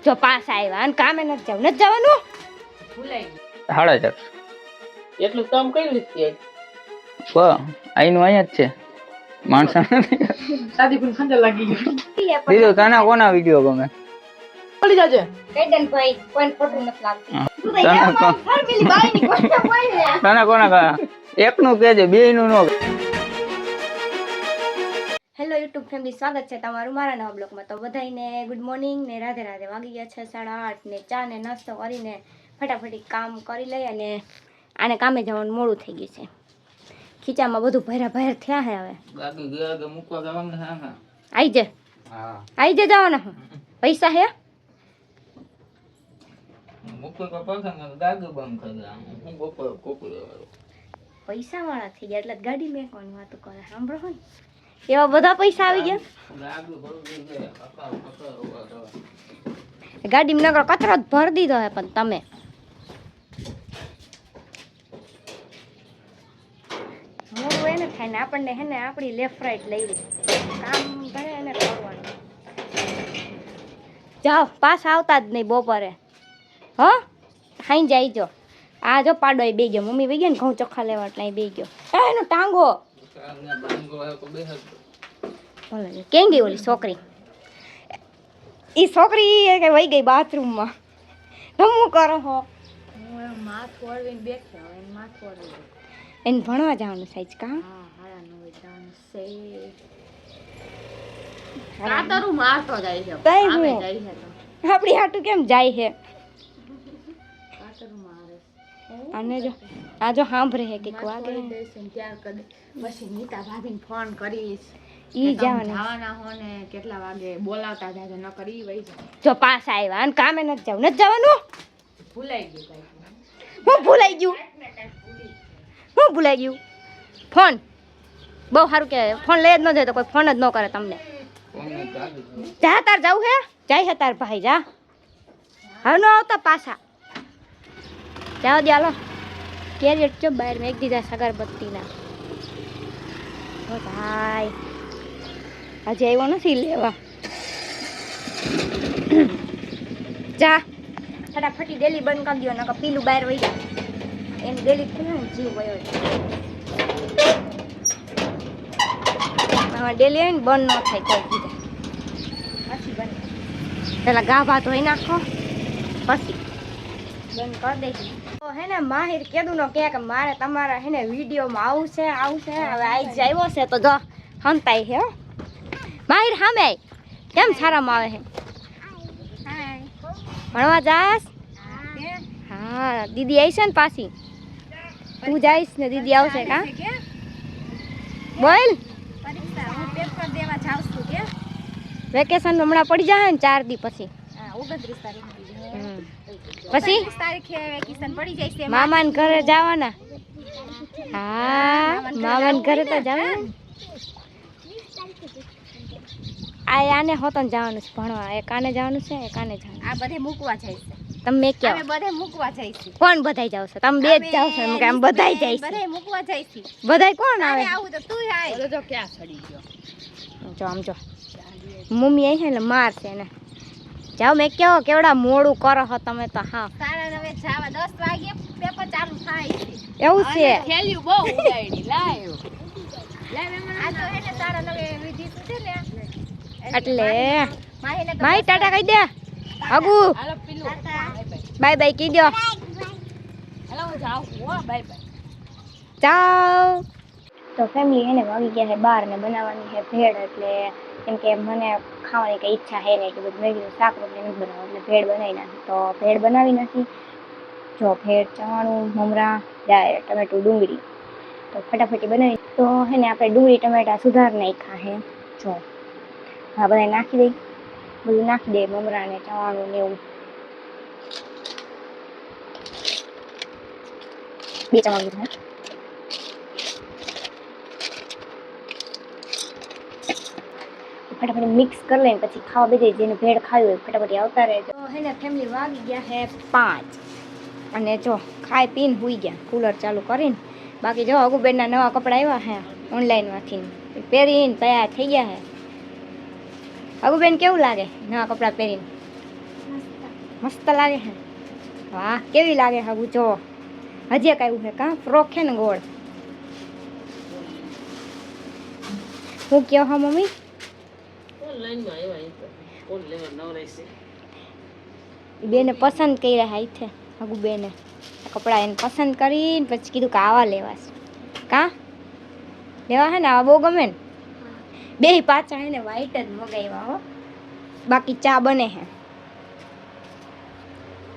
જો પાછા આવ્યા અને કામે નથી જવાનું ભૂલાઈ 4.5 એટલું કામ કર્યું છે આઈનું અહીંયા જ છે માણસ શાદી પણ ખંડર લાગી ગઈ દીધું તને કોના વિડીયો ગમે પડી જાજે કઈદન ભાઈ કોઈ ખોટું નથી લાગતું તને કોના એકનું કહેજે બેયનું નો. હેલો યુટ્યુબ ફેમિલી, સ્વાગત છે તમારું મારા નવા બ્લોગમાં. તો બધાને ગુડ મોર્નિંગ ને રાધે રાધે. વાગી ગયા છે 8:30 ને ચા ને નાસ્તો કરીને ફટાફટી કામ કરી લઈ અને આને કામે જવાનું મોડું થઈ ગયું છે. ખીચામાં બધું ભર્યા થયા હે. હવે બાકી ગયા મૂકવા જવાનું હા હા આવી જાય. હા આવી જાય જવાના પૈસા હે મૂકવા પસંદ ગાગ બંધ કરી દે હું બપોર કોકું પૈસા વાળા થઈ ગયા એટલે ગાડી મેકવાની વાતો કરે. સાંભળો ને એવા બધા પૈસા આવી ગયા. ગાડીમાં નકરો કચરો જ ભરી દીધો હે. પણ તમે મોડું એને થાય ને આપણને હે ને આપણી લેફ્ટ રાઈટ લઈ લે કામ કરે એને કરવાનું. જાઓ પાછા આવતા જ નહીં બપોરે. હ ખાઈ જાય જો. આ જો પાડો એ બે ગયો. મમ્મી વહી ગયા ને ઘઉં ચોખ્ખા લેવા એટલે અહીં બે ગયો. એનો ટાંગો કેમ ગઈ ઓલી છોકરી? એ છોકરી કે વહી ગઈ બાથરૂમમાં. હું કરો હો માથું વળવીને બેઠા હોય માથું વળવી એને ભણવા જવાનું સાઈજ કા કાતરું મારતો જાય છે તઈ આમે હું જાય છે તો આપણી હાટું કેમ જાય છે? કાતરું મારે અને જો આ જો સાંભળે હે કે વાગે ત્યાર કરે પછી નીતા ભાભીને ફોન કરીશ ઈ જવાના હો ને કેટલા વાગે બોલાવતા જાય ન કરી વઈ જાય. જો પાછા આવ્યા અને કામે નથી જવાનું. ભૂલાઈ ગયું કઈ હું ભૂલાઈ ગયું ફોન બહુ સારું કહેવાય. ફોન લઈ જ ન જાય તો કોઈ ફોન જ ન કરે તમને. જા તાર જવું હે જાય છે તાર ભાઈ જા. હવે ન આવતા પાછા જાઓ દે હાલો. કેરિયર ચો બહાર મેં એક દીધા સગરબત્તીના. ભાઈ હજી આવ્યો નથી લેવા. જા ફટાફટી ડેલી બંધ કરી દો નકર પીલું બહાર વહી જાય. એની ડેલી ખુલે ને જીવ વયો જાય. ડેલી આવીને બંધ ન થાય કોઈ કીધા પછી બંધ. પેલા ગા ભાત હોય નાખો પછી બંધ કરી દઈશું. તો હે ને માહિર કીધું નો કે મારે તમારા હે ને વિડીયોમાં આવું છે. હવે આજ આવ્યો છે તો જો હંતાઈ છે. માહિર સામે આય કેમ સારામાં આવે છે? ભણવા જાસ? હા દીદી આવી છે ને પાછી. તું જઈશ ને દીદી આવશે કા? બોલ. વેકેશન હમણાં પડી જાય ને 4 દી પછી. 29 તારીખે મામાને ઘરે જવાના. હા મામાને ઘરે તો જવાના. આને હોતન જવાનું છે ભણવા. એક આને જવાનું છે એક આને જવાનું. આ બધે મૂકવા જાય છે. તમે ક્યાં? અમે બધે મૂકવા જાય છે. કોણ બધાય જાવ છો? તમે બે જ જાવ છો? એમ કે આમ બધાય જાય છે. બધે મૂકવા જાય છે. બધાય કોણ આવે? આવું તો તું આય. બોલો તો ક્યાં સડી ગયો જો આમ જો મમ્મી આવી છે એટલે માર છે ને. જાઓ મેં કેવો કેવડા મોડું કરો છો તમે તો. હા 9:30 જાવા 10 વાગે પેપર ચાલુ થાય છે. એવું છે. થેલિયું બહુ ઉડાડી લાયો આ તો એને 9:30 વિધિ છે ને એટલે માહી ટાટા કહી દે. આગુ હાલો પીલું બાય બાય કહી દો. હાલો હું જાઉં હો બાય બાય જાઓ. તો ફેમિલી એને વાગી ગયા છે 12 ને બનાવવાની છે ભેળ. એટલે કેમ કે મને ખાવાની કઈ ઈચ્છા છે નહીં કે બધું મેં કીધું શાક રોટલી નથી બનાવવા એટલે ભેળ બનાવી નાખી. તો ભેળ બનાવી નાખી. જો ભેળ ચવાણું મમરા ડાયર ટમેટું ડુંગળી તો ફટાફટી બનાવી. તો હે ને આપણે ડુંગળી ટમેટા સુધાર નાખ્યા છે. જો હા બધા નાખી દઈ. બધું નાખી દે મમરા ને ચવાણું ને એવું. 2 ચમચી થાય. ફટાફટ મિક્સ કરી લઈને પછી ખાવા બેસી. જેને ભેળ ખાવી હોય ફટાફટ આવતા રહેજો. તો હે ને ફેમિલી વાગી ગયા છે 5 અને જો ખાઈ પીને સૂઈ ગયા કુલર ચાલુ કરીને. બાકી જો અગુબેનના નવા કપડાં આવ્યા છે ઓનલાઈનમાંથી પહેરીને તૈયાર થઈ ગયા છે. અગુબેન કેવું લાગે નવા કપડાં પહેરીને? મસ્ત લાગે છે. વાહ કેવી લાગે હાગું જો હજી એક આવ્યું છે કા ફ્રોક છે ને ગોળ. હું કયો હા મમ્મી બેને પસંદ કર્યા હાઈ છે હાગુ બેને કપડાં એને પસંદ કરીને પછી કીધું કે આવા લેવા છે કા લેવા હે ને આવા બહુ ગમે ને બે પાછા હે ને વ્હાઈટ જ મગાવ્યા હો. બાકી ચા બને છે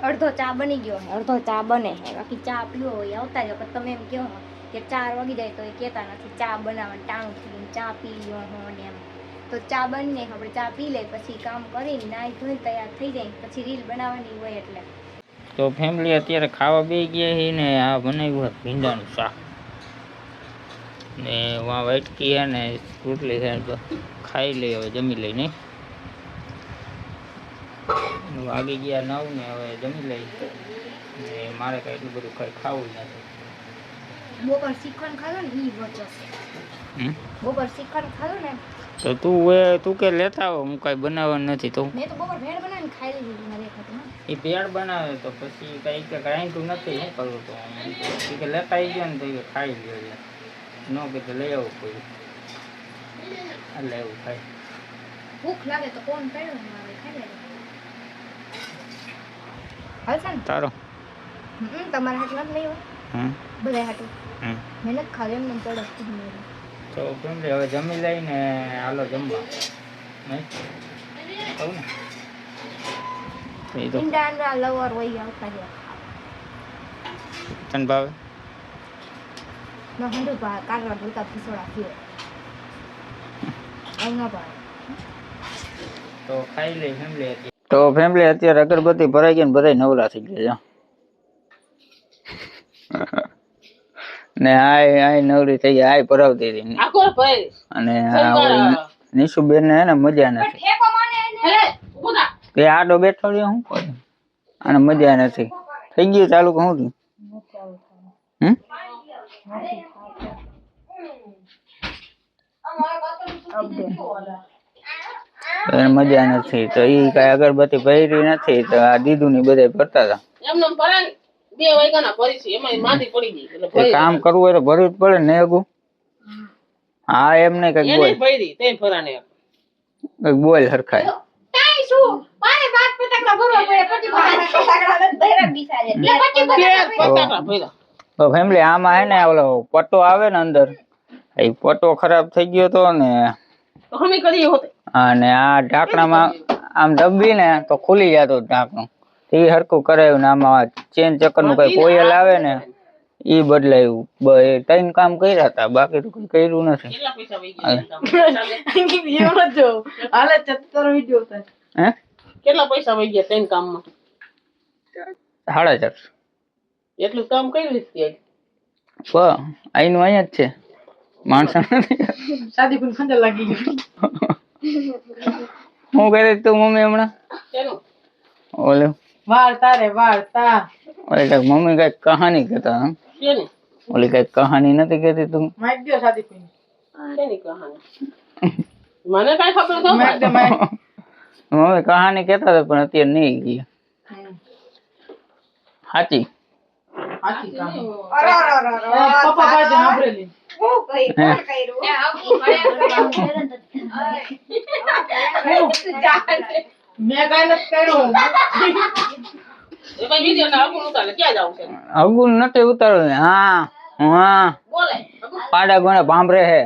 અડધો ચા બની ગયો છે અડધો ચા બને છે બાકી ચા પીવો હોય આવતા જ તમે એમ કહો કે 4 વાગી જાય તો એ કહેતા નથી ચા બનાવવાનું ટાણું થઈ ગયું ચા પી લ્યો હો ને એમ તો ચા બનને આપણે ચા પી લઈ પછી કામ કરીને નાહી ધોઈને તૈયાર થઈ જાય પછી રીલ બનાવવાની હોય એટલે. તો ફેમિલી અત્યારે ખાવા બે ગયા છે ને આ બનાવ્યું છે ભીંડાનું શાક ને વાં વાટકી છે ને રોટલી છે તો ખાઈ લઈ હવે જમી લઈ નહીં વાગી ગયા 9 ને હવે જમી લઈ ને મારે કાંઈ એટલું બધું કંઈ ખાવું નથી. બપોર શ્રીખંડ ખાધો ને ઈ વચો છે બપોર શ્રીખંડ ખાધો ને તો તું કે લેતા આવો હું કાંઈ બનાવવાનું નથી તો મેં તો બપોર ભેળ બનાવીને ખાઈ લીધી મારે ખાતું એ ભેળ બનાવે તો પછી કંઈ કે રાંધતું નથી શું કરું તો એ કે લેતા આવી ગયા ને તો એ ખાઈ લ્યો એટલે ન કે તો લઈ આવું કોઈ એટલે એવું ખાય. ભૂખ લાગે તો કોણ પડ્યો ને મારે ખાઈ લે હાલશે ને તારો તમારા હાથ નથી લઈ બધા હાટું મહેનત ખાવે એમને ચડક તો ફેમિલી હવે જમી લઈને હાલો જમવા નહીં કહું ને એ તો ઈંડા અંડા લવર હોય આવતા રહ્યા તને ભાવે ના હંડુ ભાવે કાગડા ભૂલકા ખીસોડા થયો આવું ના ભાવે તો ખાઈ લઈ ફેમિલી. તો ફેમિલી અત્યારે અગરબત્તી ભરાઈ ગઈ ને બધા નવરા થઈ ગયા ને આય નવરી થઈ ગઈ આય ભરાવતી હતી અને નિશુબેન ને મજા નથી કે આડો બેઠો રહ્યો શું કરે અને મજા નથી થઈ ગયું ચાલુ કહું છું મજા નથી તો ઈ કઈ અગરબત્તી ભરી નથી તો આ દીદુ ની બધા ભરતા હતા. કામ કરવું હોય તો ભરવું જ પડે ને અગું. હા એમ નહીં કઈક બોલ હરખાય તો ફેમિલી આમાં હે ને ઓલો પટ્ટો આવે ને અંદર એ પટ્ટો ખરાબ થઈ ગયો તો ને અને આ ઢાંકણામાં આમ દબી ને તો ખુલી જતો ઢાંકણું એ હરખું કરાયું ને આમાં ચેન ચક્કર નું કઈ કોયલ આવે ને ઈ બદલાયું 3 કામ કર્યા હતા બાકી તો કઈ કર્યું નથી. કેટલા પૈસા વહી ગયા 3 કામમાં? 4.5 એટલું કામ કર્યું છે આઈનું અહીંયા જ છે માણસો શાદી પણ ખંજર લાગી ગયું. હું કરી તું મમ્મી હમણાં ઓલે વાર્તા ઓલે કઈક મમ્મી કઈક કહાની કહેતા ઓલી કઈક કહાની નથી કહેતી તું મને કઈ ખબર મમ્મી કહાની કહેતા હતા પણ અત્યારે નહીં ગઈ સાચી અગુન નથી ઉતારો ને હા હા પાડા ગોણે ભાંભરે હે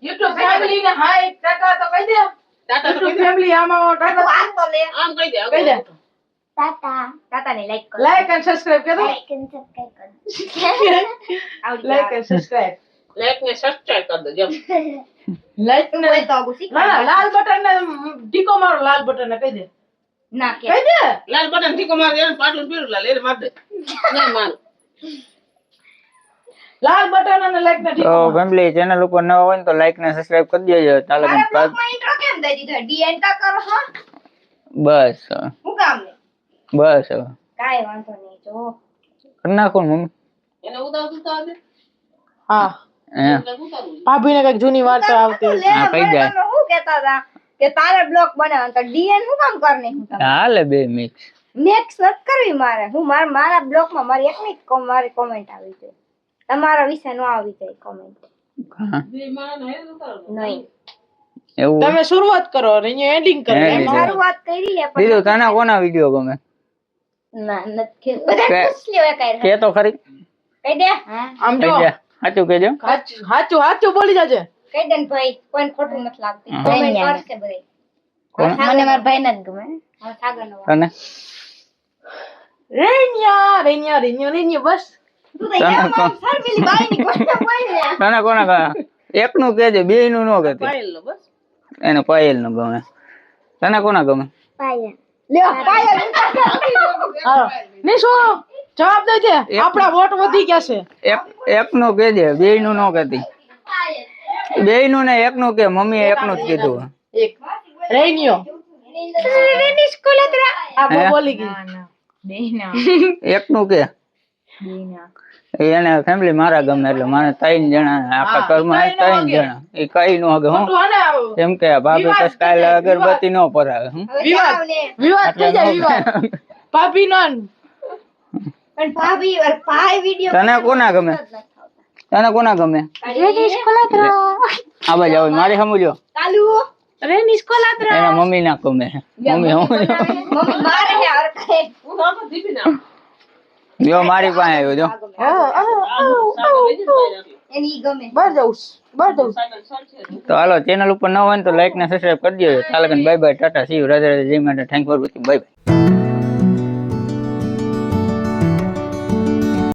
YouTube ફેમિલી ને હાય ટાટા તો કહી દે YouTube ફેમિલી આમાં ટાટા આમ કહી દે તાતા ને લાઈક કરો લાઈક એન્ડ સબસ્ક્રાઇબ કરો લાઈક એન્ડ સબસ્ક્રાઇબ કરો લાઈક એન્ડ સબસ્ક્રાઇબ कर दो जब लाइक ने કોઈ તો આગું શીખવા ना लाल बटन ने टीको मारो लाल बटन ने कह दे ના કે कह दे लाल बटन टीको मार यार पाटल पीरू ला ले मार दे नहीं मार लाल बटन અને લાઈક ને તો ફેમિલી ચેનલ ઉપર નવા હોય તો લાઈક ને સબસ્ક્રાઇબ કરી દેજો ચાલો મારા બ્લોગમાં ઇન્ટ્રો કેમ દઈ દીધો ડી એન્ટર કરો હા બસ હું કામ ને બસ કાંઈ વાંધો નહીં જો કરી નાખો ને મમ્મી. હા હે ભાભીને કઈક જૂની વાર્તા આવતી હોય. હા, કઈ જાય. તમે શું કહેતા હતા કે તારે બ્લોક બનાવવાનો તો ડીએન શું કામ કરને હું તમે હાલે બે મિક્સ. મેક્સ નથી કરવી મારે હું મારા બ્લોગમાં મારી એકની જ મારી કોમેન્ટ આવી જોઈએ તમારા વિશે ન આવી જાય કોમેન્ટ હા નહીં એવું તમે શરૂઆત કરો અને અહીંયા એન્ડિંગ કરો હે, એમ લીધો. શરૂઆત કરી છે પણ બીજું તને કોના વિડીયો ગમે ના નથી બધા કે- પૂછ લ્યો એકાય કે તો ખરી કહી દે હા આમ જો કઈ જા. સાચું કહેજો. હાચું હાચું બોલી જાજે. કહી દે ને ભાઈ કોઈ ખોટું નથી લાગતું હા. કોમેન્ટ કરશે બધે કોણ? મને મારા ભાઈ ને જ ગમે હવે સાગર નો તને રેન્યા રેન્યા રેન્યા રેન્યા બસ તું તો યાર મારા શર્મિલી બાઈ ની કોઈ બોલ ને તને કોના ગમે એકનું કહેજે બેયનું ન કહેતી પાયલ નો બસ એને પાયલ નું ગમે તને કોના ગમે પાયલ લ્યો પાયલ હા નિશો જવાબ દેજે આપડા વોટ વધી ગયા છે એકનું કહેજે બેયનું ન કહેતી બેયનું ને એકનું કે મમ્મીએ એકનું જ કીધું એક રેન્યો રેની સ્કૂલ અતરા આ હે? બોલી ગઈ એકનું કે એને ફેમિલી મારા ગમે એટલે મારે 3 જણા આખા ઘરમાં 3 જણા એ કઈ નો હગે હું ખોટું હાને આવું. કેમ કે ભાભી તો કાલે અગરબત્તી નો પરાવે હું હવે વિવાદ. જાવ ને વિવાદ થઈ જાય વિવાદ ભાભી નો પણ ભાભી ભાઈ વિડિયો તને કોના ગમે તને કોના ગમે રેની સ્કૂલ અતરા આ બાજુ આવો મારી સમજો કાલુ રેની સ્કૂલ આતરા એના મમ્મી ના ગમે મમ્મી હું મમ્મી મારે હે અરખે જો મારી પાસે આવ્યો જો એની ગમે બહાર જવું બહાર જવું તો હાલો ચેનલ ઉપર ન હોય ને તો લાઈક ને સબસ્ક્રાઇબ કરી દેજો ચાલો bye bye Tata C you Radhe Radhe જય માતા thank for watching bye bye